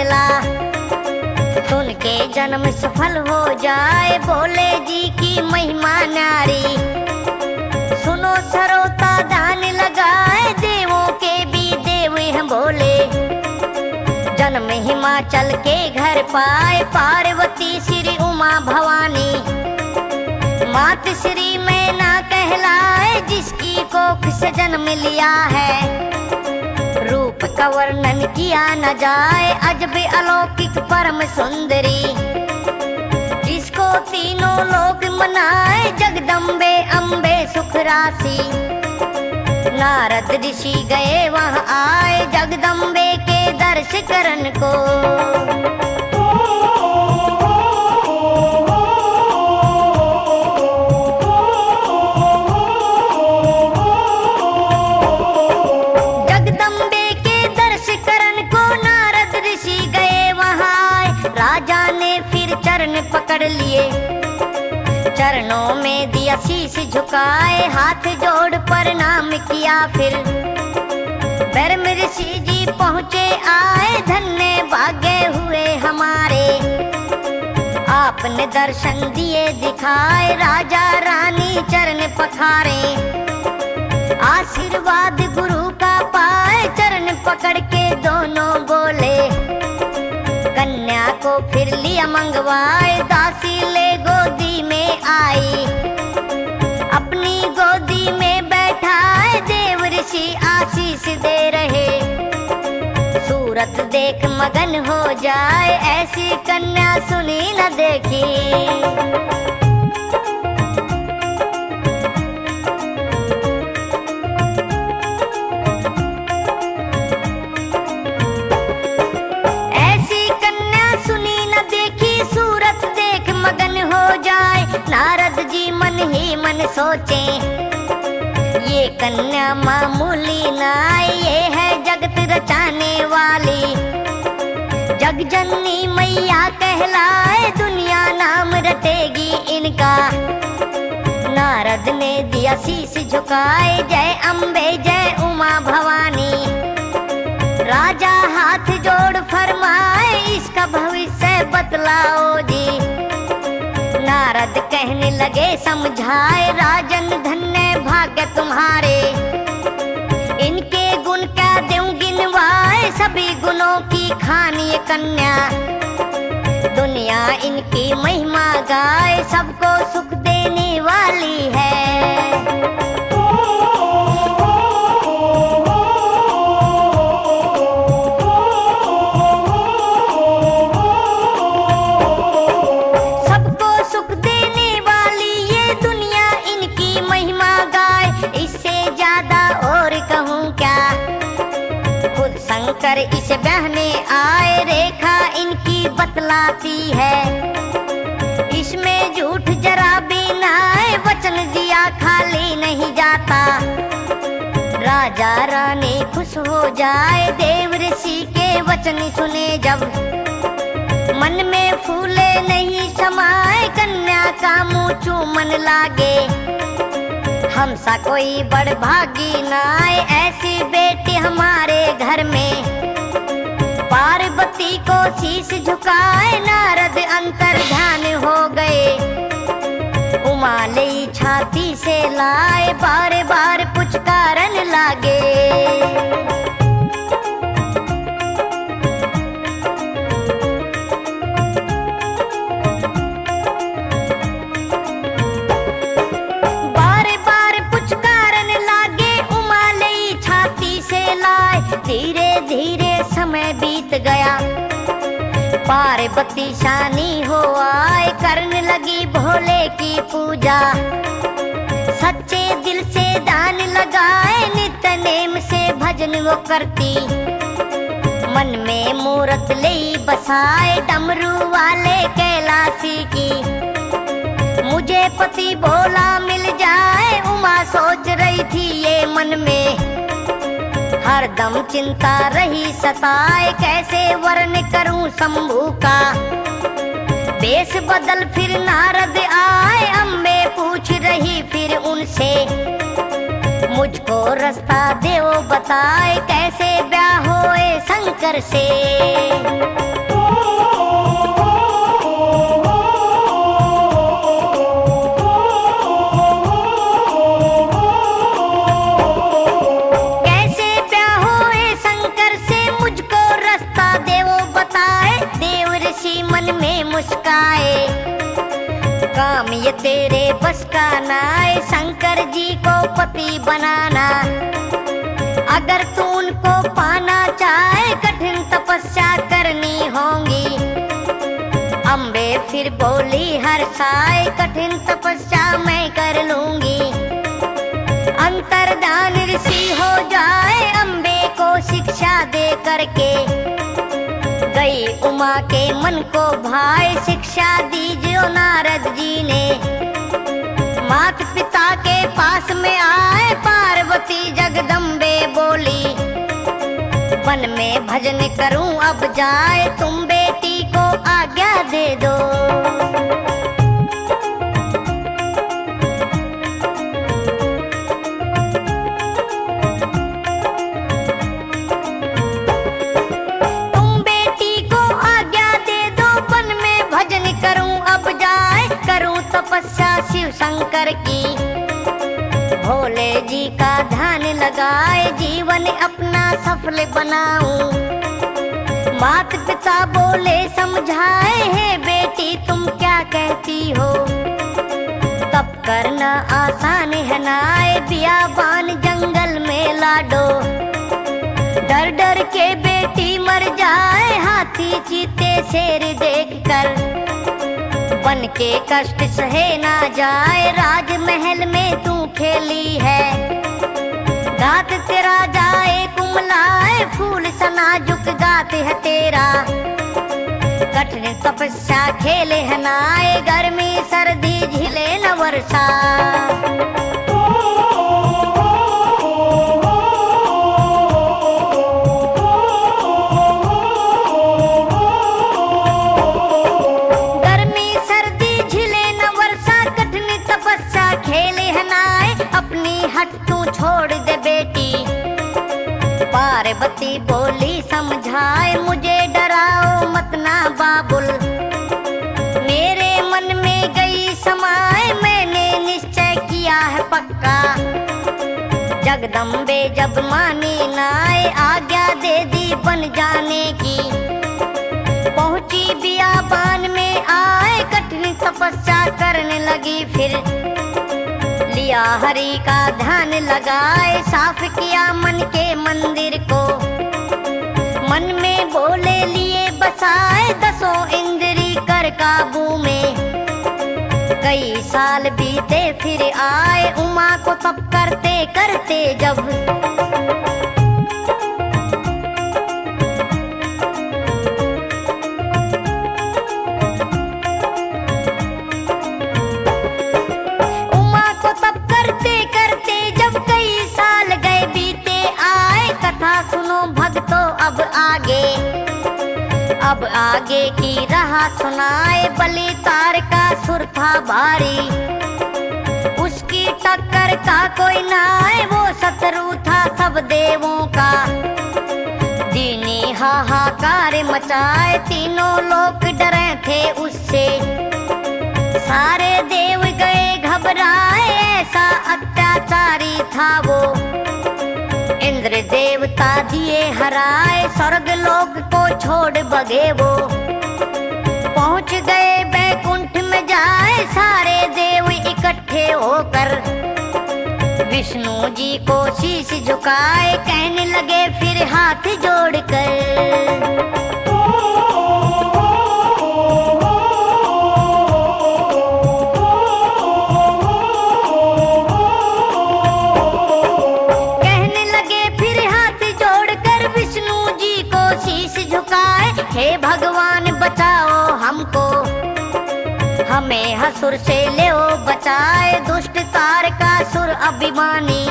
फैसला, सुन के जन्म सफल हो जाए भोले जी की महिमा न्यारी। सुनो सरोता दान लगाए, देवों के भी देव हैं भोले। जन्म हिमाचल के घर पाए पार्वती श्री उमा भवानी। मात श्री मैना कहलाए, जिसकी कोख से जन्म लिया है। रूप का वर्णन किया न जाए, अजब अलौकिक परम सुंदरी। जिसको तीनों लोक मनाए, जगदम्बे अम्बे सुख राशि। नारद ऋषि गए वहाँ आए, जगदम्बे के दर्श करन को। जगदम्बे के दर्श करन को नारद ऋषि गए वहाँ आए। राजा ने फिर चरण पकड़ लिए, चरणों में दिया शीश झुकाए। हाथ जोड़ प्रणाम किया फिर, ब्रह्म ऋषि जी पहुँचे आए। धन्य भाग्य हुए हमारे, आपने दर्शन दिए दिखाए। राजा रानी चरण पखारे, आशीर्वाद गुरु का पाए। चरण पकड़ के दोनों बोले, कन्या को फिर लिया मंगवाए। दासी ले गोदी में आई, अपनी गोदी में बैठाए। देव ऋषि आशीष दे रहे, सूरत देख मगन हो जाए। ऐसी कन्या सुनी न देखी। नारद जी मन ही मन सोचे, ये कन्या मामूली ना, ये है जगत रचाने वाली। जग जननी मैया कहलाए, दुनिया नाम रटेगी इनका। नारद ने दिया शीश झुकाए, जय अम्बे जय उमा भवानी। राजा हाथ जोड़ फरमाए, इसका भविष्य बतलाओ जी। नारद कहने लगे समझाए, राजन धन्य भाग्य तुम्हारे। इनके गुण क्या दूं गिनवाए, सभी गुणों की खान ये कन्या। दुनिया इनकी महिमा गाए, सबको सुख देने वाली है। शंकर इस बहने आए, रेखा इनकी बतलाती है। इसमें झूठ जरा भी ना आए, वचन दिया खाली नहीं जाता। राजा रानी खुश हो जाए, देव ऋषि के वचन सुने जब। मन में फूले नहीं समाए, कन्या का मुँह चूमन लागे। हमसा कोई बड़ भागी ना आए, ऐसी बेटी हमारे घर में। पार्वती को शीश झुकाए, नारद अंतर ध्यान हो गए। उमा ले छाती से लाए, बार बार पुचकारन लागे। धीरे धीरे समय बीत गया, पार्वती शानी हो आए। करने लगी भोले की पूजा, सच्चे दिल से दान लगाए। नित्य नेम से भजन वो करती, मन में मूरत ले बसाए। डमरू वाले कैलाशी की, मुझे पति भोला मिल जाए। उमा सोच रही थी ये मन में, हरदम चिंता रही सताए। कैसे वर्ण करूं शंभू का, बेस बदल फिर नारद आए। अम्बे पूछ रही फिर उनसे, मुझको रास्ता देव बताए। कैसे ब्याह होए शंकर से। काम ये तेरे बस का नाय, शंकर जी को पति बनाना। अगर तू उनको पाना चाहे कठिन तपस्या करनी होगी। अम्बे फिर बोली हर साय, कठिन तपस्या मैं कर लूंगी। अंतर्धान ऋषि हो जाए अम्बे को शिक्षा दे करके। गई उमा के मन को भाई, शिक्षा दीजियो नारद जी ने। माता पिता के पास में आए पार्वती जगदम्बे बोली। वन में भजन करूं अब जाए, तुम बेटी को आज्ञा दे दो। तुम बेटी को आज्ञा दे दो, वन में भजन करूं अब जाए। करूं तपस्या शिव शंकर की, भोले जी का ध्यान लगाए। जीवन अपना सफल बनाऊं। माता पिता बोले समझाए, है बेटी तुम क्या कहती हो। तप करना आसान है नाय, बियाबान जंगल में लाडो। डर डर के बेटी मर जाए, हाथी चीते शेर देख कर। बन के कष्ट सहे ना जाए, राजमहल में तू खेली है। गात तेरा जाए कुमलाए, फूल सनाजुक गात है तेरा। कठिन तपस्या खेले है नाए, गर्मी सर्दी झिले न वर्षा। छोड़ दे बेटी, पार्वती बोली समझाए। मुझे डराओ मत ना बाबुल, मेरे मन में गई समाए। मैंने निश्चय किया है पक्का, जगदम्बे जब मानी नाए। आज्ञा दे दी बन जाने की, पहुंची बियाबान में आए। कठिन तपस्या करने लगी फिर, लिया हरि का ध्यान लगाए। साफ किया मन के मंदिर को, मन में बोले लिए बसाए। दसों इंद्री कर काबू में, कई साल बीते फिर आए। उमा को तप करते करते जब, अब आगे की राह सुनाए। बलि तार का सुर था भारी, उसकी टक्कर का कोई ना आए। वो शत्रु था सब देवों का, दीनी हाहाकार मचाए। तीनों लोग डरे थे उससे, सारे देव गए घबराए। ऐसा अत्याचारी था वो, इंद्र देवता दिए हराए। स्वर्ग लोक को छोड़ बगे वो, पहुंच गए बैकुंठ में जाए। सारे देव इकट्ठे होकर विष्णु जी को शीश झुकाए। कहने लगे फिर हाथ जोड़कर, हे भगवान बचाओ हमको, हमें हसुर से ले बचाए। दुष्ट तार का सुर अभिमानी,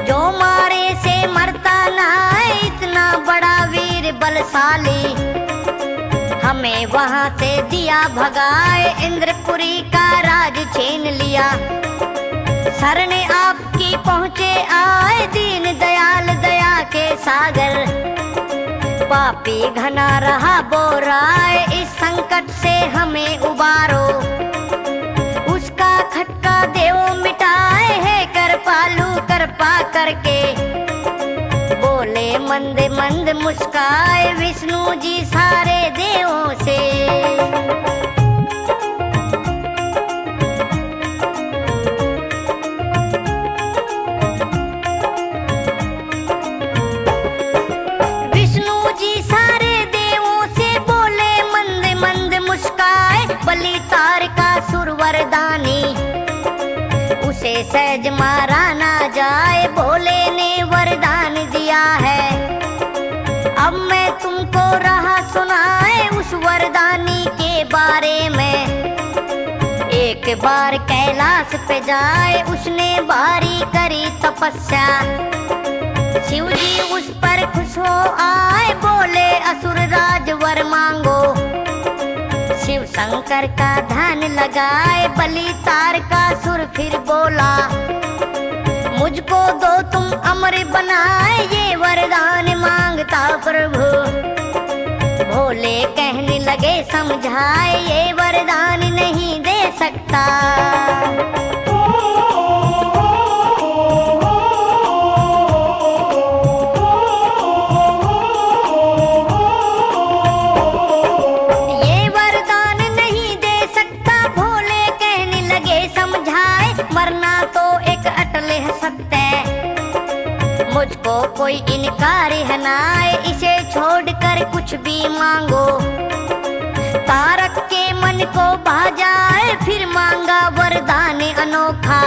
जो मारे से मरता ना है। इतना बड़ा वीर बलशाली, हमें वहां से दिया भगाए। इंद्रपुरी का राज छीन लिया, शरण आपकी पहुँचे आए। दीन दयाल दया के सागर, पापी घना रहा बोराए। इस संकट से हमें उबारो, उसका खटका देव मिटाए। है कृपालु कृपा करके, बोले मंद मंद मुस्काए। विष्णु जी सारे देवों से, सहज मारा ना जाए, भोले ने वरदान दिया है। अब मैं तुमको रहा सुनाए उस वरदानी के बारे में। एक बार कैलाश पे जाए उसने भारी करी तपस्या, शिव जी उस पर खुश हो आए, बोले असुर राज वर मांगो। शिव शंकर का ध्यान लगाए, बलि तार का सुर फिर बोला, मुझको दो तुम अमर बनाए, ये वरदान मांगता प्रभु। भोले कहने लगे समझाए, ये वरदान नहीं दे सकता। ये वरदान नहीं दे सकता, भोले कहने लगे समझाए, मरना तो एक अटल है सत्य, मुझको कोई इनकार है ना, इसे छोड़कर कुछ भी मांगो। तारक के मन को भा जाए, फिर मांगा वरदान अनोखा,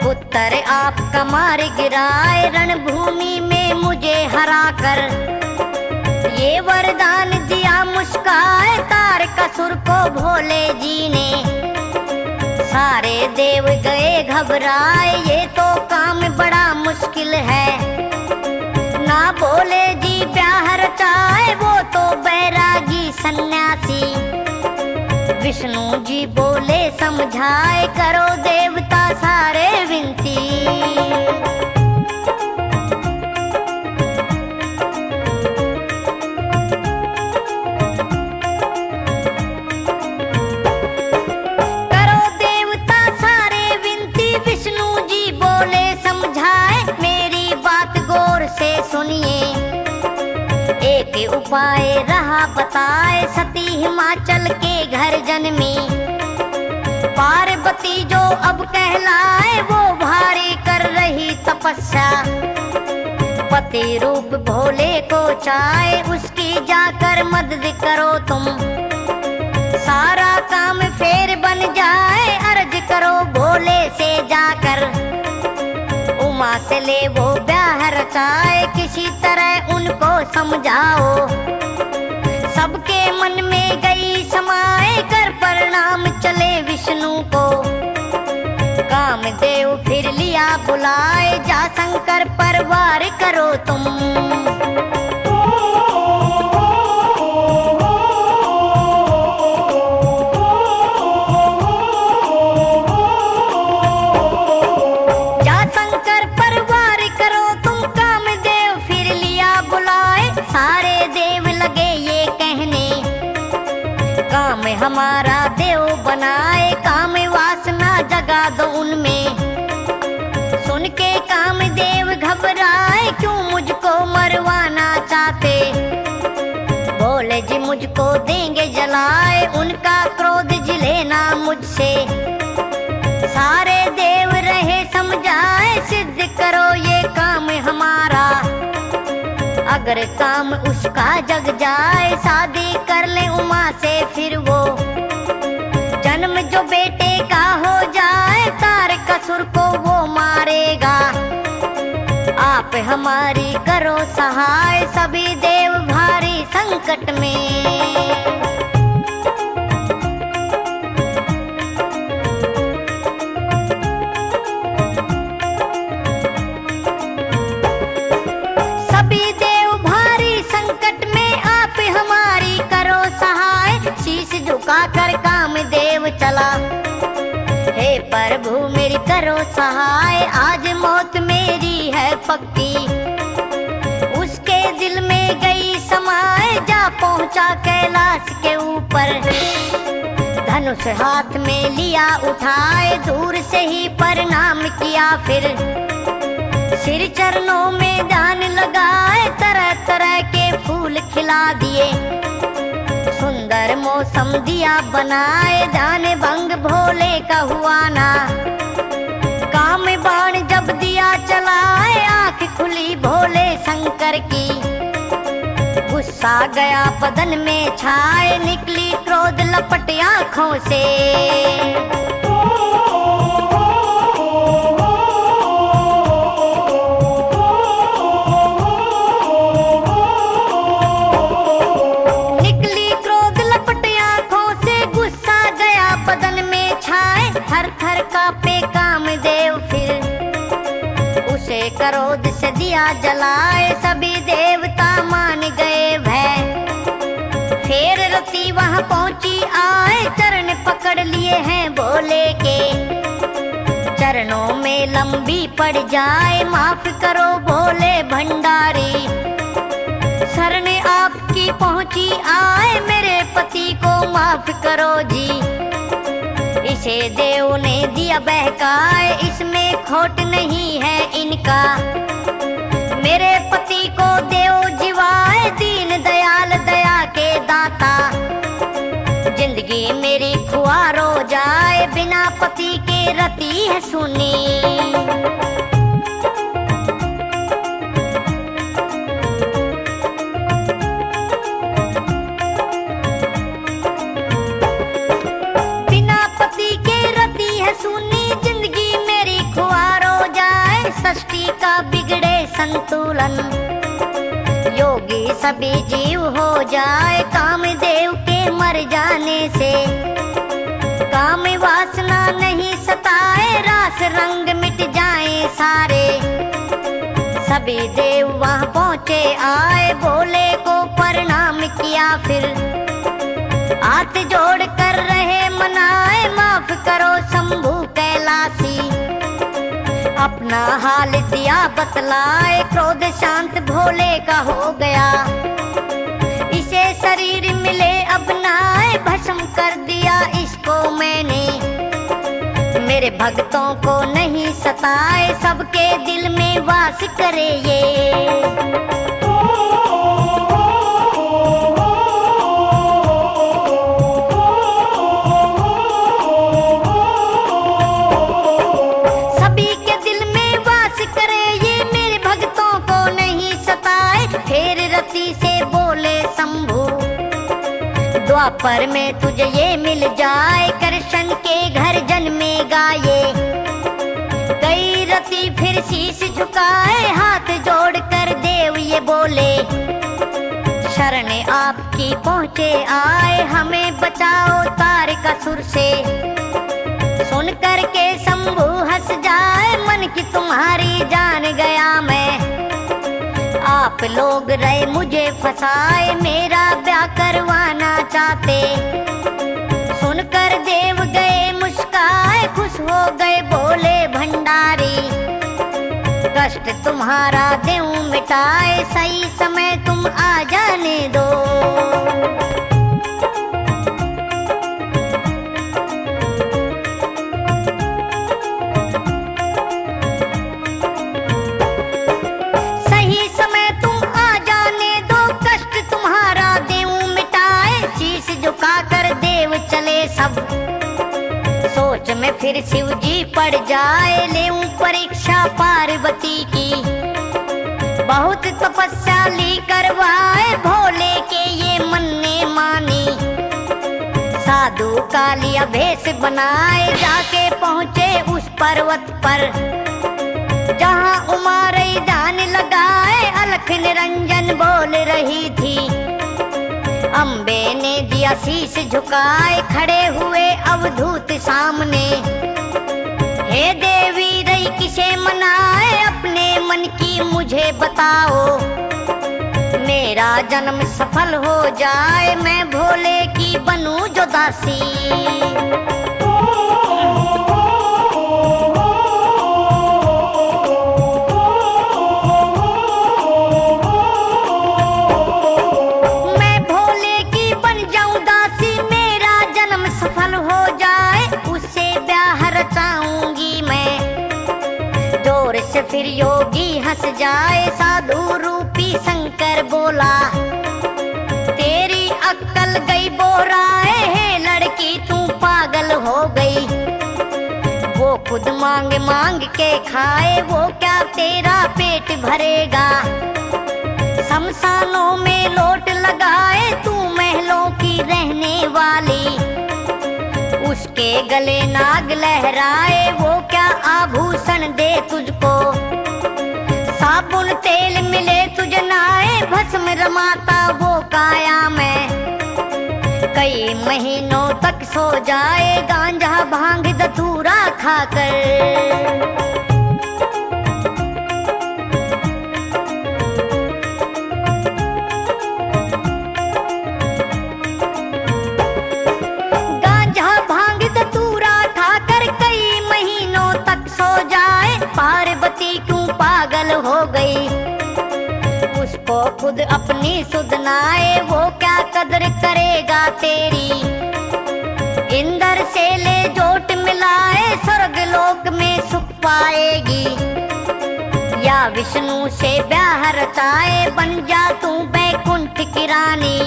पुत्र आपका मार गिराए, रणभूमि में मुझे हराकर। ये वरदान दिया मुस्काए, तारकासुर को भोले जी ने। सारे देव गए घबराए, ये तो काम बड़ा मुश्किल है, ना भोले जी ब्याह रचाए, वो तो बैरागी सन्यासी। विष्णु जी बोले समझाए, करो देवता सारे विनती। करो देवता सारे विनती, विष्णु जी बोले समझाए, मेरी बात गौर से सुनिए। एक उपाय रहा बताए, सती हिमाचल के घर जन्मी, पार्वती जो अब कहलाए, वो भारी कर रही तपस्या। पति रूप भोले को चाहे, उसकी जाकर मदद करो तुम, सारा काम फेर बन जाए, अर्ज करो भोले से जाकर। उमा से ले वो ब्याह रचाए, किसी तरह उनको समझाओ। सबके मन में गई समाए, कर प्रणाम चले विष्णु को। कामदेव फिर लिया बुलाए, जा शंकर पर वार करो तुम। सारे देव लगे ये कहने, काम हमारा देव बनाए, काम वासना जगा दो उनमें। सुन के काम देव घबराए, क्यों मुझको मरवाना चाहते। भोले जी मुझको देंगे जलाए, उनका क्रोध जिले ना मुझसे। सारे देव रहे समझाए, सिद्ध करो ये काम हमारा। अगर काम उसका जग जाए, शादी कर ले उमा से फिर वो। जन्म जो बेटे का हो जाए, तारकासुर को वो मारेगा। आप हमारी करो सहाय, सभी देव भारी संकट में। हमारी करो सहाय, शीश झुकाकर कामदेव चला। हे प्रभु मेरी करो सहाय, आज मौत मेरी है पक्की। उसके दिल में गई समाए, जा पहुंचा कैलाश के ऊपर। धनुष हाथ में लिया उठाए, दूर से ही प्रणाम किया फिर। सिर चरणों में ध्यान लगाए, तरह तरह के फूल खिला दिए। सुंदर मौसम दिया बनाए, ध्यान भंग भोले का हुआ ना। काम बाण जब दिया चलाए, आंख खुली भोले शंकर की। गुस्सा गया बदन में छाए, निकली क्रोध लपट आँखों से। क्रोध से दिया जलाए, सभी देवता मान गए भय। फिर रति वहां पहुंची आए, चरण पकड़ लिए हैं भोले के। चरणों में लंबी पड़ जाए, माफ करो भोले भंडारी। शरण आपकी पहुंची आए, मेरे पति को माफ करो जी। इसे देव ने दिया बहकाए, इसमें खोट नहीं है इनका। मेरे पति को देव जीवाए, दीन दयाल दया के दाता। जिंदगी मेरी खुआर हो जाए, बिना पति के रति है सुनी। सृष्टि का बिगड़े संतुलन, योगी सभी जीव हो जाए कामदेव के मर जाने से। काम वासना नहीं सताए, रास रंग मिट जाए सारे। सभी देव वहां पहुंचे आए, भोले को प्रणाम किया फिर। हाथ जोड़ कर रहे मनाए, माफ करो शंभू कैलाशी। अपना हाल दिया बतलाए, क्रोध शांत भोले का हो गया। इसे शरीर मिले अपनाए, भस्म कर दिया इसको मैंने। मेरे भक्तों को नहीं सताए, सबके दिल में वास करे ये। द्वापर में तुझे ये मिल जाए, कृष्ण के घर जन्मेगा ये। कई रति फिर शीश झुकाए, हाथ जोड़ कर देव ये बोले। शरण आपकी पहुँचे आए, हमें बचाओ तारकासुर से। सुन कर के शंभू हंस जाए, मन की तुम्हारी जान गया मैं। आप लोग रहे मुझे फंसाए, मेरा ब्याह करवाना चाहते। सुनकर देव गए मुस्काए, खुश हो गए भोले भंडारी। कष्ट तुम्हारा देव मिटाए, सही समय तुम आ जाने दो। सब सोच में फिर शिव जी पड़ जाए, लेऊं परीक्षा पार्वती की। बहुत तपस्या ली करवाए, भोले के ये मन ने मानी। साधु का लिया भेष बनाए, जाके पहुँचे उस पर्वत पर। जहाँ उमा रही ध्यान लगाए, अलख निरंजन बोल रही थी। अम्बे ने दिया शीश झुकाए, खड़े हुए अवधूत सामने। हे देवी रही किसे मनाए, अपने मन की मुझे बताओ। मेरा जन्म सफल हो जाए, मैं भोले की बनूं जो दासी। फिर योगी हंस जाए, साधु रूपी शंकर बोला। तेरी अक्ल गई बोराए, है लड़की तू पागल हो गई। वो खुद मांग मांग के खाए, वो क्या तेरा पेट भरेगा। शमशानों में लोट लगाए, तू महलों की रहने वाली। उसके गले नाग लहराए, वो क्या आभूषण दे तुझको। साबुन तेल मिले तुझ नाए, भस्म रमाता वो काया में। कई महीनों तक सो जाए, गांजा भांग धतूरा खाकर। खुद अपनी सुधनाए वो क्या कदर करेगा तेरी। इंद्र से ले जोट मिलाए स्वर्ग लोक में सुख पाएगी, या विष्णु से ब्याह रचाए बन जा तू बैकुंठ की रानी।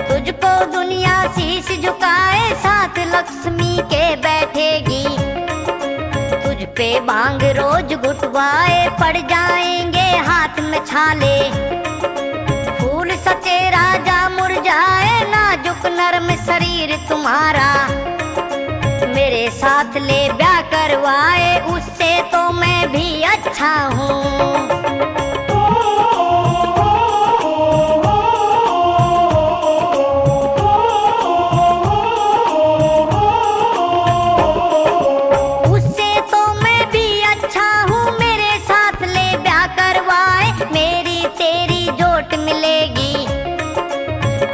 तुझको दुनिया शीश झुकाए साथ लक्ष्मी के बैठेगी, तुझ पे भांग रोज गुटवाए पड़ जाएंगे हाथ में छाले। फूल सचे राजा मुरझाए नाजुक नरम शरीर तुम्हारा, मेरे साथ ले ब्याह करवाए उससे तो मैं भी अच्छा हूँ।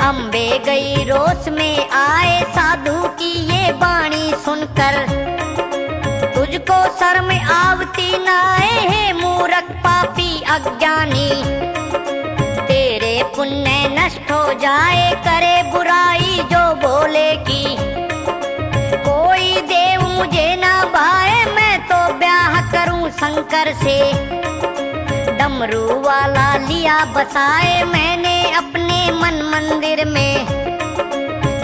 अम्बे गई रोष में आए साधु की ये वाणी सुनकर, तुझको शर्म आवती न आए हे मूर्ख पापी अज्ञानी। तेरे पुण्य नष्ट हो जाए करे बुराई जो बोले की, कोई देव मुझे ना भाए मैं तो ब्याह करूं शंकर से। डमरू वाला लिया बसाए मैंने अपने मन मंदिर में,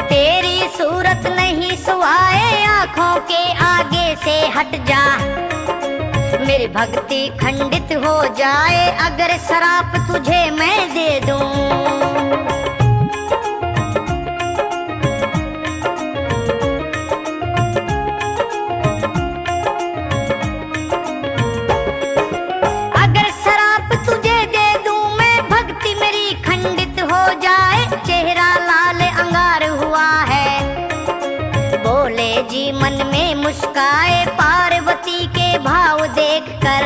तेरी सूरत नहीं सुहाए आँखों के आगे से हट जा। मेरी भक्ति खंडित हो जाए अगर शराप तुझे मैं दे दूं। जी मन में मुस्काए पार्वती के भाव देखकर,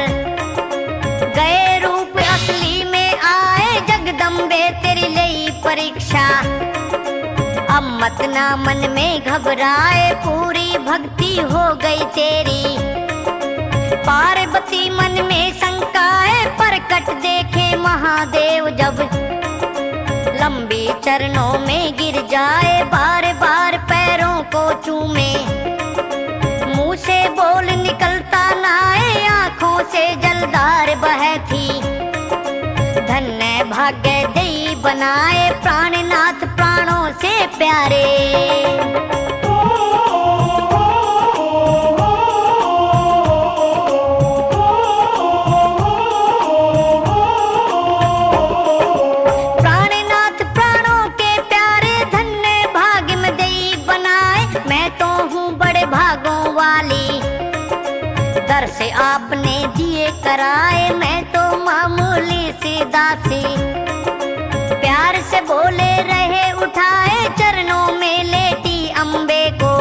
गए रूप असली में आए जगदम्बे तेरी लई परीक्षा। अब मत ना मन में घबराए पूरी भक्ति हो गई तेरी। पार्वती मन में शंकाए प्रकट देखे महादेव जब, लंबी चरणों में गिर जाए बार बार पैरों को चूमे। मुंह से बोल निकलता ना आए आँखों से जलधार बहे थी। धन्य भाग्य दई बनाए प्राणनाथ प्राणों से प्यारे। दर से आपने दिए कराए मैं तो मामूली सी दासी। प्यार से बोले रहे उठाए चरणों में लेटी अम्बे को,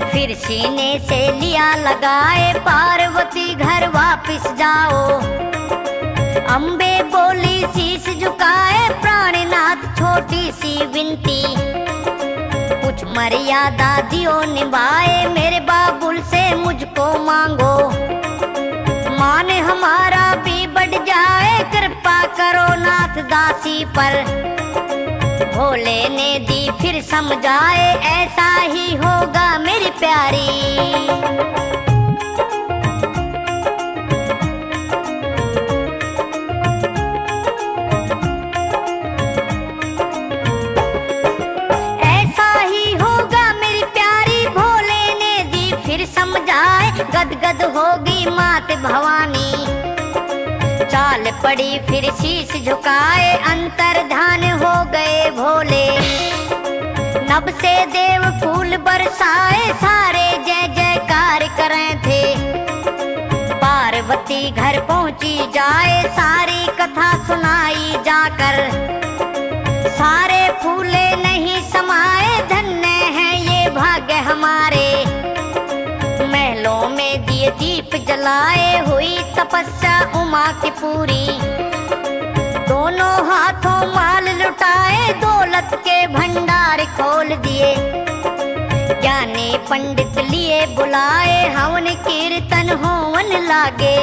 फिर सीने से लिया लगाए पार्वती घर वापिस जाओ। अम्बे बोली शीश झुकाए प्राणनाथ छोटी सी विनती, कुछ मर्यादा दियो निभाए मेरे बाबुल से मुझको मांगो। मान हमारा भी बढ़ जाए कृपा करो नाथ दासी पर। भोले ने दी फिर समझाए ऐसा ही होगा मेरी प्यारी। गदगद होगी मात भवानी, चाल पड़ी फिर शीश झुकाए अंतर्धान हो गए भोले। नभ से देव फूल बरसाए सारे जय जयकार करे थे। पार्वती घर पहुंची जाए सारी कथा सुनाई जाकर, सारे फूले नहीं समाए धन्य है ये भाग्य हमारे। महलों में दिए दीप जलाए हुई तपस्या उमा की पूरी। दोनों हाथों माल लुटाए दौलत के भंडार खोल दिए। ज्ञानी पंडित लिए बुलाए हवन कीर्तन होवन लागे।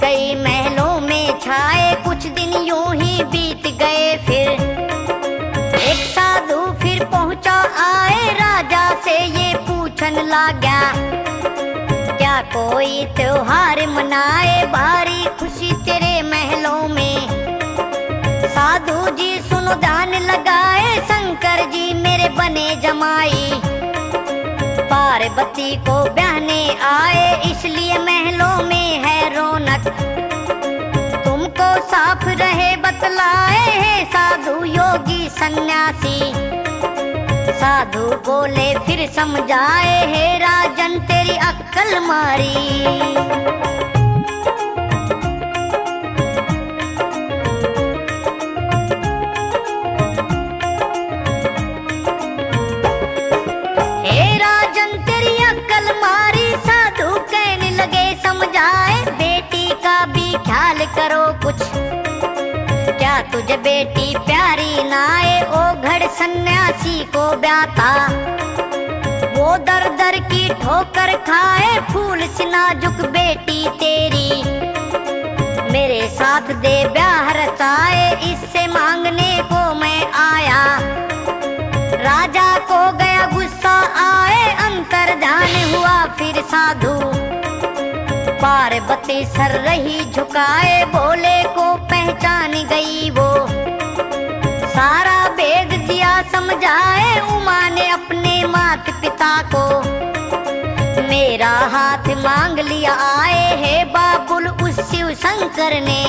गई महलों में छाए, कुछ दिन यूं ही बीत गए। फिर एक साधु फिर पहुंचा आए, राजा से ये पूछन लगा, क्या कोई त्योहार मनाए, भारी खुशी तेरे महलों में। साधु जी सुनो ध्यान लगाए, शंकर जी मेरे बने जमाई, पार्वती को ब्याहने आए, इसलिए महलों में है रौनक। तुमको साफ रहे बतलाए हैं साधु योगी सन्यासी। साधु बोले फिर समझाए, हे राजन तेरी अक्ल मारी। करो कुछ, क्या तुझे बेटी प्यारी नाए, ओ घड़ सन्यासी को ब्याता। वो दर दर की ठोकर खाए, फूल सी नाजुक बेटी तेरी। मेरे साथ दे ब्याह रचाए, इससे मांगने को मैं आया। राजा को गया गुस्सा आए, अंतर ध्यान हुआ फिर साधु। पार्वती सर रही झुकाए, बोले को पहचान गई वो। सारा भेद दिया समझाए, उमा ने अपने माता पिता को। मेरा हाथ मांग लिया आए, हे बाबुल उस शिव शंकर ने।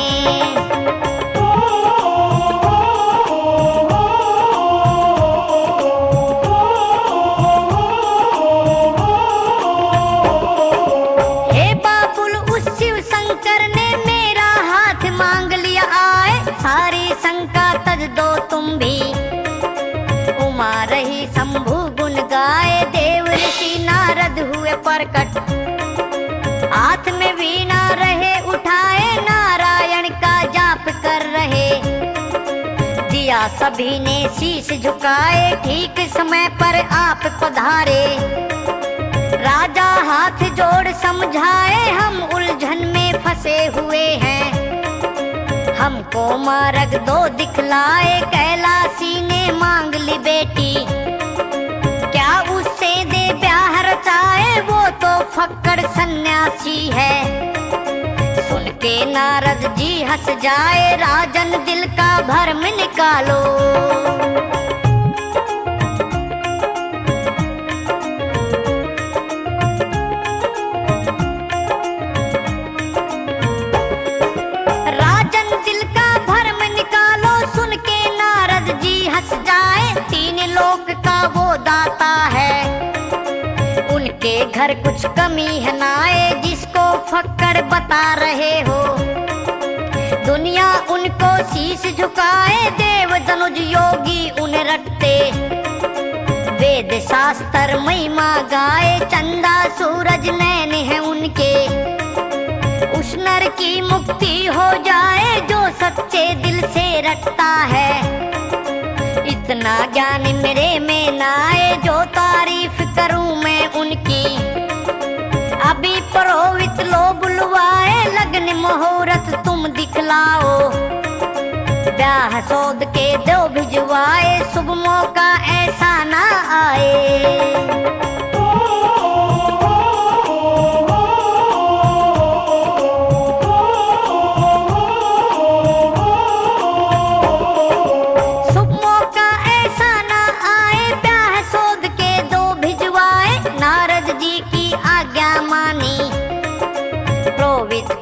सारी शंका तज दो तुम भी, उमा रही शंभु गुण गाए। देव ऋषि नारद हुए प्रकट, हाथ में वीणा रहे उठाए, नारायण का जाप कर रहे। दिया सभी ने शीश झुकाए, ठीक समय पर आप पधारे। राजा हाथ जोड़ समझाए, हम उलझन में फंसे हुए हैं। हमको मार्ग दो दिखलाए, कैलाशी ने मांग ली बेटी। क्या उससे दे ब्याह रचाए, वो तो फक्कड़ सन्यासी है। सुन के नारद जी हंस जाए, राजन दिल का भरम निकालो। लोक का वो दाता है, उनके घर कुछ कमी है नाए, जिसको फक्कड़ बता रहे हो। दुनिया उनको शीश झुकाए, देव धनुज योगी उन्हें रखते। वेद शास्त्र महिमा गाए, चंदा सूरज नैन है उनके। उस नर की मुक्ति हो जाए, जो सच्चे दिल से रटता है। इतना ज्ञान मेरे में ना आए, जो तारीफ करूं मैं उनकी। अभी पुरोहित लो बुलवाए, लगन मुहूर्त तुम दिखलाओ। ब्याह सोद के दो भिजवाए, शुभ मौका ऐसा ना आए।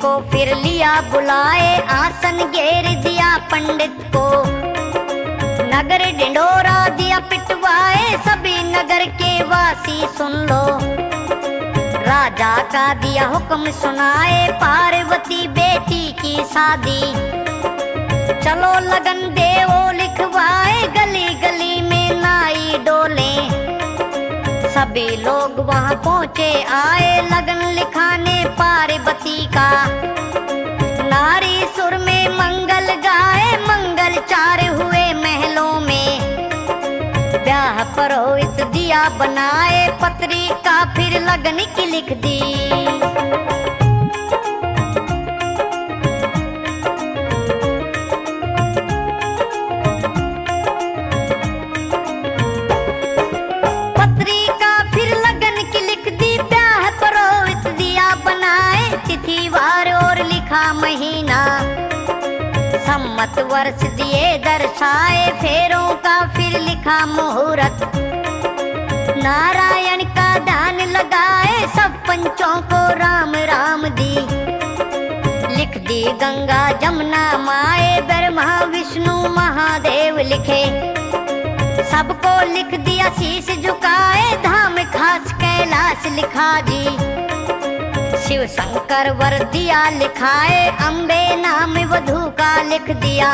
को फिर लिया बुलाए, आसन घेर दिया पंडित को। नगर ढिंडोरा दिया पिटवाए, सभी नगर के वासी सुन लो। राजा का दिया हुक्म सुनाए, पार्वती बेटी की शादी। चलो लगन देवो लिखवाए, गली गली में नाई डोले। सभी लोग वहाँ पहुँचे आए, लगन लिखाने पार्वती का। नारी सुर में मंगल गाए, मंगल चार हुए महलों में। ब्याह पुरोहित दिया बनाए, पत्रिका फिर लगन की लिख दी। अमृत वर्ष दिए दर्शाए, फेरों का फिर लिखा मुहूर्त। नारायण का ध्यान लगाए, सब पंचों को राम राम दी। लिख दी गंगा जमुना माए, ब्रह्मा विष्णु महादेव लिखे। सबको लिख दिया शीश झुकाए, धाम खास कैलाश लिखा जी। शिव शंकर वर दिया लिखाए, अम्बे नाम वधू का लिख दिया।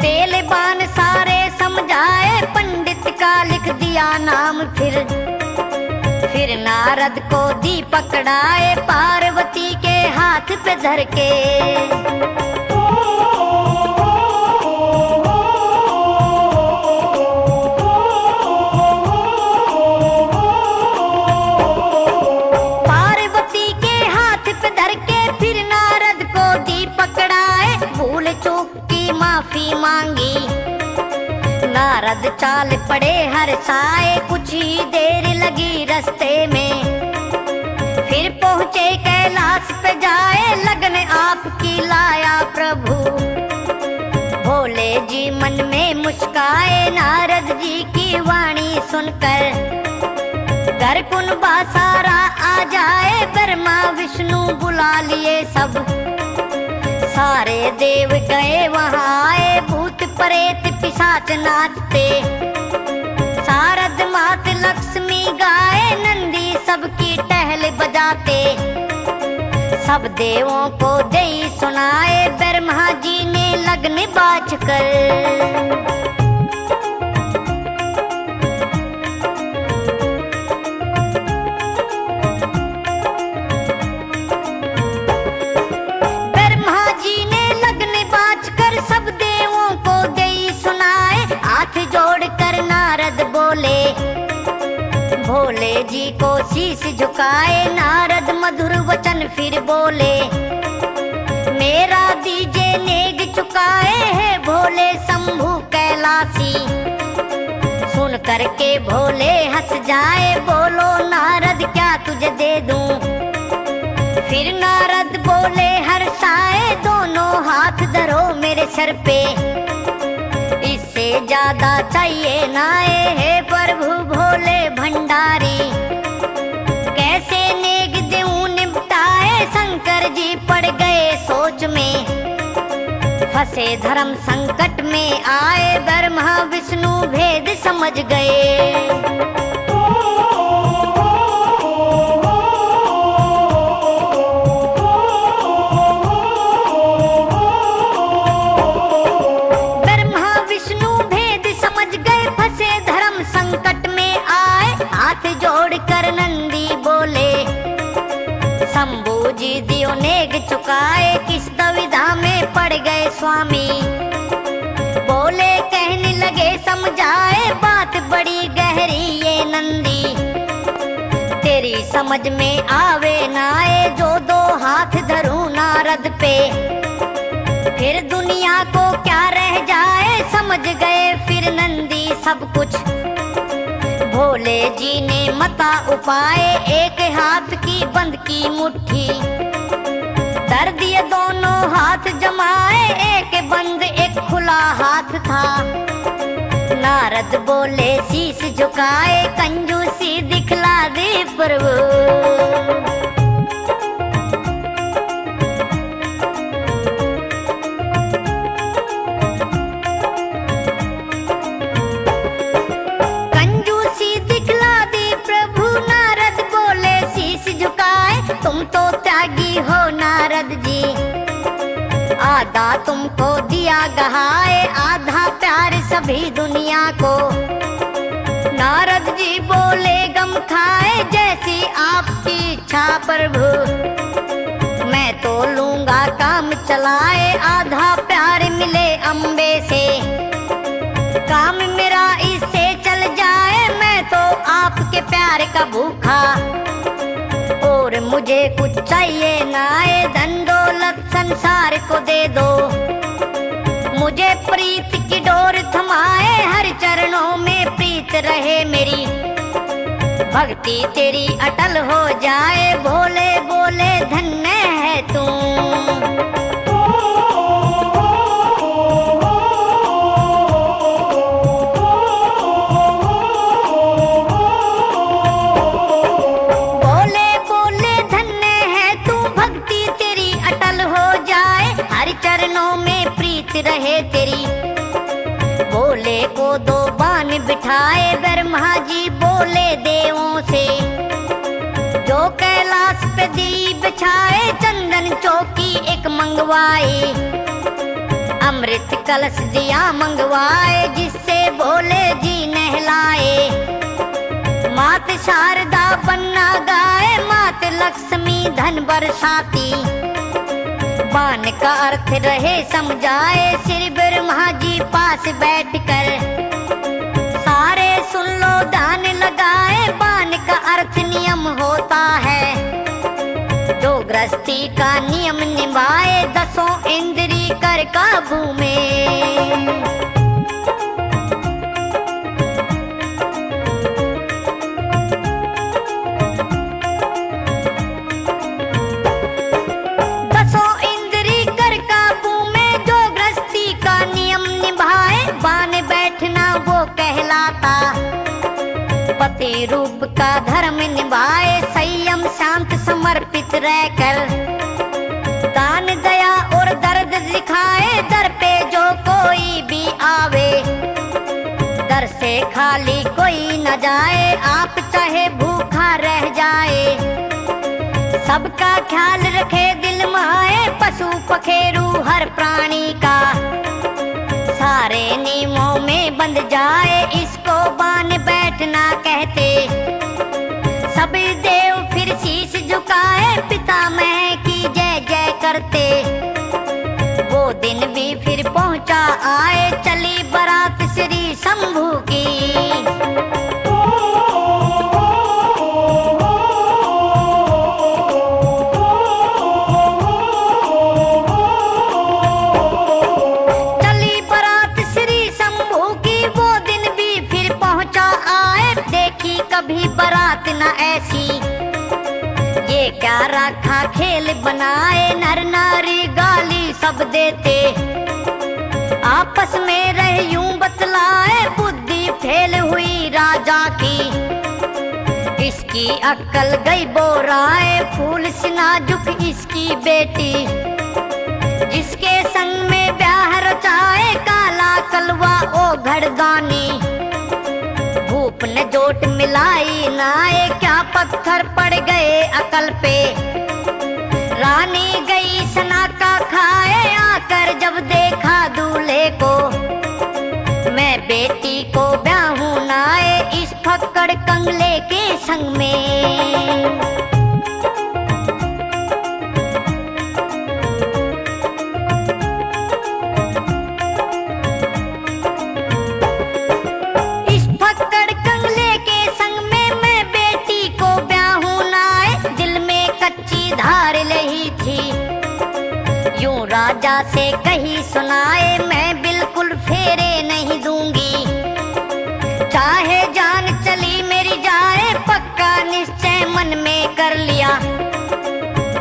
तेल बान सारे समझाए, पंडित का लिख दिया नाम। फिर नारद को दी पकड़ाए, पार्वती के हाथ पे धर के। पार्वती के हाथ पे धर के फिर नारद को दी पकड़ाए, भूल चूक की माफी मांगी। नारद चाल पड़े हर्षाए, कुछ ही देर लगी रास्ते में। फिर पहुँचे कैलाश पे जाए, लगन आपकी लाया प्रभु। भोले जी मन में मुस्काए, नारद जी की वाणी सुनकर। घर कुनबा सारा आ जाए, ब्रह्मा विष्णु बुला लिए सब। सारे देव गए वहाँ आए, भूत प्रेत पिशाच नाचते। शारद मात लक्ष्मी गाए, नंदी सबकी टहल बजाते। सब देवों को दे सुनाए, ब्रह्मा जी ने लगन बाज कर। भोले जी को शीश झुकाए, नारद मधुर वचन फिर बोले। मेरा दीजे नेग चुकाए है भोले शंभु कैलाशी। सुन करके भोले हंस जाए, बोलो नारद क्या तुझे दे दूं। फिर नारद बोले हर्षाए, दोनों हाथ धरो मेरे सर पे। इससे ज्यादा चाहिए नाए है प्रभु भोले भंडारी। कैसे नेग दूं निपटाए, शंकर जी पड़ गए सोच में। फंसे धर्म संकट में आए, ब्रह्मा विष्णु भेद समझ गए। शंभू जी दियो नेग चुकाए, किस दुविधा में पड़ गए स्वामी। बोले कहने लगे समझाए, बात बड़ी गहरी ये नंदी। तेरी समझ में आवे नाए, जो दो हाथ धरूं नारद पे। फिर दुनिया को क्या रह जाए, समझ गए फिर नंदी सब कुछ। भोले जी ने मता उपाय, एक हाथ की बंद की मुट्ठी। धर दिए दोनों हाथ जमाए, एक बंद एक खुला हाथ था। नारद बोले शीश झुकाए, कंजूसी दिखला दे प्रभु। तुम तो त्यागी हो नारद जी, आधा तुमको दिया गहाए, आधा प्यार सभी दुनिया को। नारद जी बोले गम खाए, जैसी आपकी इच्छा प्रभु। मैं तो लूंगा काम चलाए, आधा प्यार मिले अम्बे से। काम मेरा इससे चल जाए, मैं तो आपके प्यार का भूखा। और मुझे कुछ चाहिए नाए, धन दौलत संसार को दे दो। मुझे प्रीत की डोर थमाए, हर चरणों में प्रीत रहे मेरी। भक्ति तेरी अटल हो जाए, भोले बोले धन्य है तू। दो बाण बिठाए ब्रह्मा जी बोले देवों से, जो कैलाश पे दीप बिछाए चंदन चौकी एक मंगवाए, अमृत कलश दिया मंगवाए जिससे भोले जी नहलाए। मात शारदा बन्ना गाए, मात लक्ष्मी धन बरसाती, बाण का अर्थ रहे समझाए श्री ब्रह्मा जी पास बैठकर, सारे सुन लो ध्यान लगाए बाण का अर्थ नियम होता है, जो गृहस्थी का नियम निभाए दसों इंद्री कर काबू में। पति रूप का धर्म निभाए, संयम शांत समर्पित रहकर, दान दया और दर्द दिखाए, दर पे जो कोई भी आवे, दर से खाली कोई न जाए, आप चाहे भूखा रह जाए, सबका ख्याल रखे दिल माए, पशु पखेरु हर प्राणी का, सारे नियमों में बंध जाए, इसको बाण बैठना कहते, सभी देव फिर शीश झुकाए, पितामह की जय जय करते, वो दिन भी फिर पहुंचा आए, चली बारात श्री शंभू की। कभी बारात न ऐसी, ये क्या रखा खेल बनाए, नर नारी गाली सब देते, आपस में रह यूं बतलाए, बुद्धि फेल हुई राजा की, इसकी अक्ल गई बोराए, फूल से नाजुक इसकी बेटी, जिसके संग में ब्याह रचाए, काला कलवा ओ घड़दानी, भूप ने जोट मिलाई नाए, क्या पत्थर पड़ गए अकल पे, रानी गई सना का खाए, आकर जब देखा दूल्हे को, मैं बेटी को ब्याहूं नाए, इस फक्कड़ कंगले के संग में। राजा से कही सुनाए, मैं बिल्कुल फेरे नहीं दूंगी, चाहे जान चली मेरी जाए, पक्का निश्चय मन में कर लिया,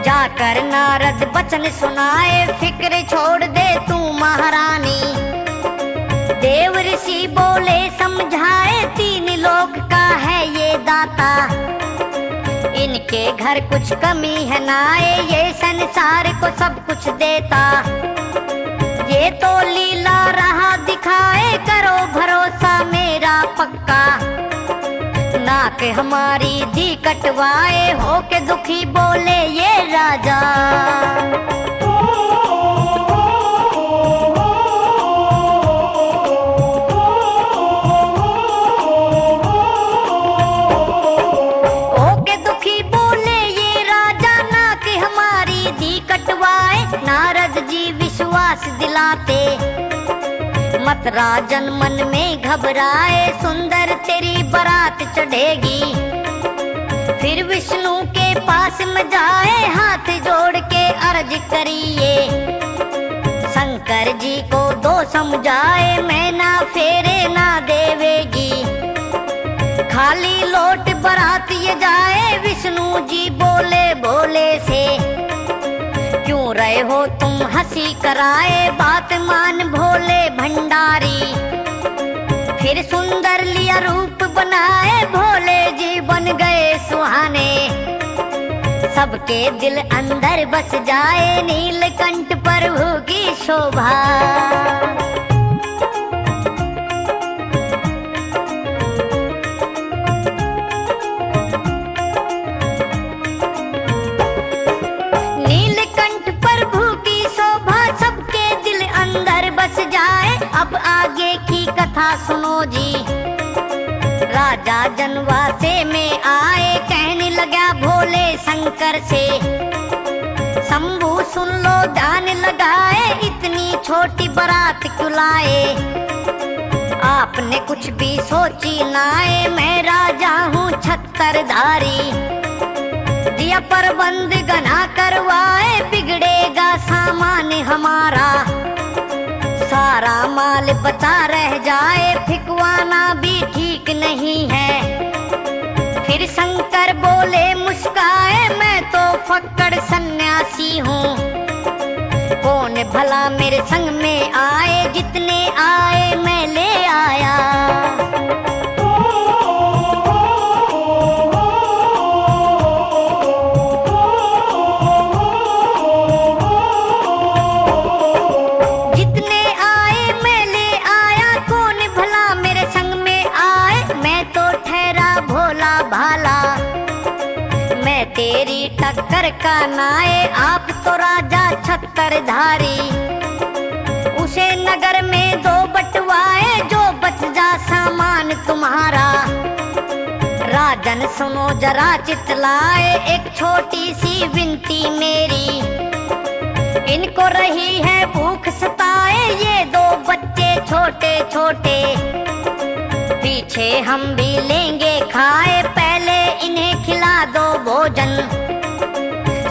जाकर नारद वचन सुनाए, फिक्र छोड़ दे तू महारानी, देव ऋषि बोले समझाए, तीन लोक का है ये दाता, इनके घर कुछ कमी है नाए, ये संसार को सब कुछ देता, ये तो लीला रहा दिखाए, करो भरोसा मेरा पक्का, नाक हमारी दी कटवाए, हो के दुखी बोले ये राजा। नारद जी विश्वास दिलाते, मत राजन मन में घबराए, सुंदर तेरी बारात चढ़ेगी, फिर विष्णु के पास में जाए, हाथ जोड़ के अर्ज करिए, शंकर जी को दो समझाए, मैं ना फेरे ना देवेगी, खाली लौट बारात ये जाए, विष्णु जी बोले भोले से, क्यों रहे हो तुम हंसी कराए, बात मान भोले भंडारी, फिर सुंदर लिया रूप बनाए, भोले जी बन गए सुहाने, सबके दिल अंदर बस जाए, नीलकंठ प्रभु की शोभा। कथा सुनो जी। राजा जनवासे में आए, कहने लगा भोले शंकर से, शंभू सुन लो ध्यान लगाए, इतनी छोटी बारात क्यों लाए। आपने कुछ भी सोची नाए, मैं राजा हूँ छत्रधारी। दिया प्रबंध गना करवाए, बिगड़ेगा सामान हमारा। सारा माल बचा रह जाए, फिकवाना भी ठीक नहीं है। फिर शंकर बोले मुस्काए, मैं तो फक्कड़ सन्यासी हूँ। कौन भला मेरे संग में आए, जितने आए मैं ले आया। जितने आए मैं ले आया, कौन भला मेरे संग में आए। मैं तो ठहरा भोला भाला, मैं तेरी टक्कर का नाए। आप तो राजा छत्रधारी, उसे नगर में दो बंटवाए, जो बच जा सामान तुम्हारा। राजन सुनो जरा चितलाए, एक छोटी सी विनती मेरी। इनको रही है भूख सताए, ये दो बच्चे छोटे छोटे। पीछे हम भी लेंगे खाए, पहले इन्हें खिला दो भोजन।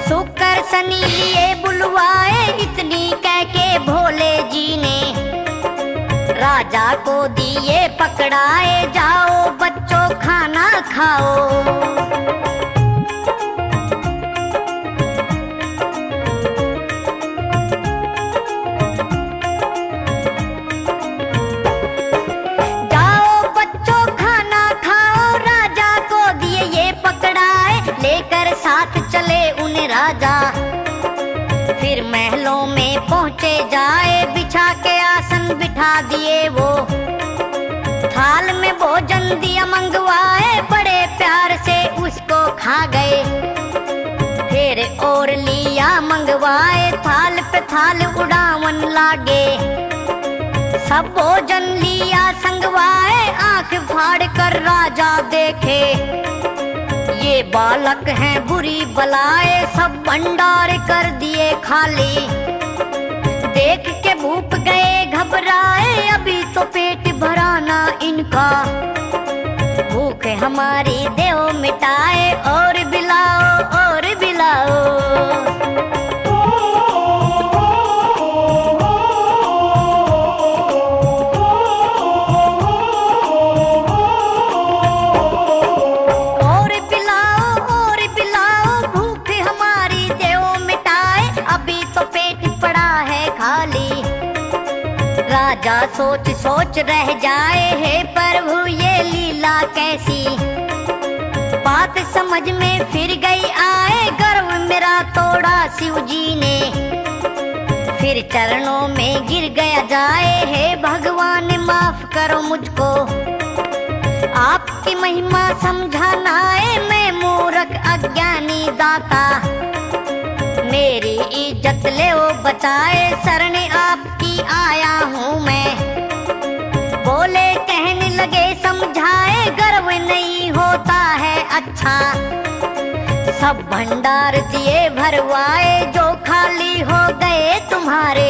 शुक्र शनि लिए बुलवाए, इतनी कह के भोले जी ने राजा को दिए पकड़ाए। जाओ बच्चों खाना खाओ। साथ चले उन्हें राजा, फिर महलों में पहुँचे जाए। बिछा के आसन बिठा दिए वो, थाल में भोजन दिया मंगवाए। बड़े प्यार से उसको खा गए, फिर और लिया मंगवाए। थाल पे थाल उड़ावन लागे, सब भोजन लिया संगवाए। आंख फाड़ कर राजा देखे, ये बालक हैं बुरी बलाए। सब भंडार कर दिए खाली, देख के भूप गए घबराए। अभी तो पेट भराना इनका, भूख हमारी देव मिटाए। और बिलाओ और बिलाओ। राजा सोच सोच रह जाए, हे प्रभु ये लीला कैसी। बात समझ में फिर गई आए, गर्व मेरा तोड़ा शिव जी ने। फिर चरणों में गिर गया जाए, हे भगवान माफ करो मुझको। आपकी महिमा समझाना है, मैं मूर्ख अज्ञानी दाता। मेरी इज्जत ले वो बचाए, शरण आपकी आया हूँ मैं। बोले कहने लगे समझाए, गर्व नहीं होता है अच्छा। सब भंडार दिए भरवाए, जो खाली हो गए तुम्हारे।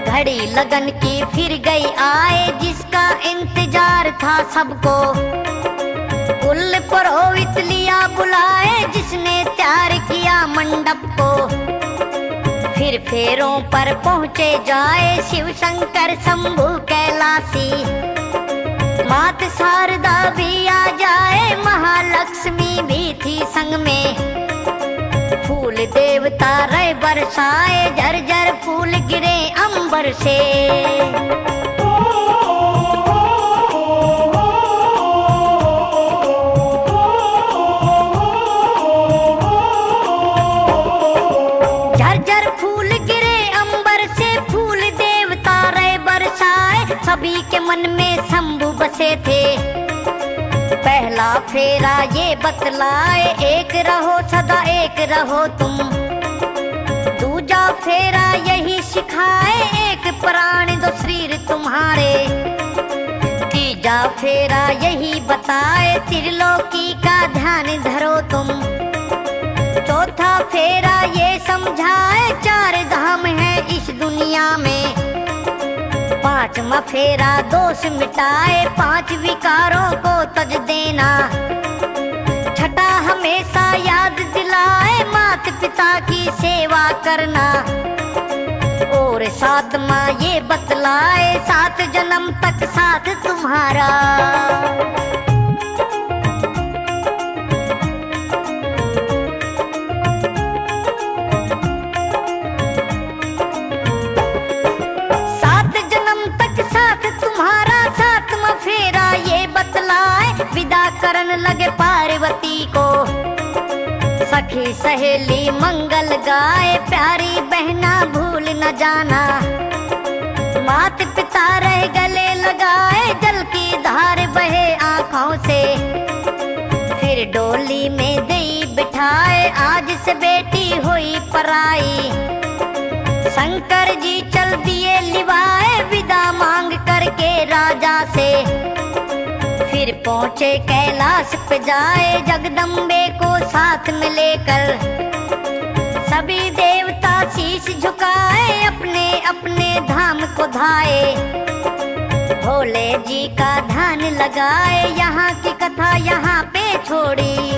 घड़ी लगन की फिर गई आए, जिसका इंतजार था सबको। कुल पुरोहित लिया बुलाए, जिसने तैयार किया मंडप को। फिर फेरों पर पहुँचे जाए, शिव शंकर शंभु कैलाशी। मात शारदा भी आ जाए, महालक्ष्मी भी थी संग में। फूल देवता रहे बरसाए, झरझर फूल गिरे अंबर से। झरझर फूल गिरे मन में शंभु बसे थे। पहला फेरा ये बतलाए, एक रहो सदा एक रहो तुम। दूजा फेरा यही सिखाए, एक प्राण दो शरीर तुम्हारे। तीजा फेरा यही बताए, त्रिलोकी का ध्यान धरो तुम। चौथा फेरा ये समझाए, चार धाम है इस दुनिया में। पांचवा फेरा दोष मिटाए, पांच विकारों को तज देना। छठा हमेशा याद दिलाए, माता पिता की सेवा करना। और सातवां ये बतलाए, 7 जन्म तक साथ तुम्हारा। विदा करन लगे पार्वती को, सखी सहेली मंगल गाए, प्यारी बहना भूल न जाना। मात पिता रह गले लगाए, जल की धार बहे आँखों से। फिर डोली में दई बिठाए, आज से बेटी हुई पराई। शंकर जी चल दिए लिवाए, विदा मांग करके राजा से। फिर पहुँचे कैलाश पे जाए, जगदम्बे को साथ में लेकर। सभी देवता शीश झुकाए, अपने अपने धाम को धाए। भोले जी का ध्यान लगाए, यहाँ की कथा यहाँ पे छोड़ी।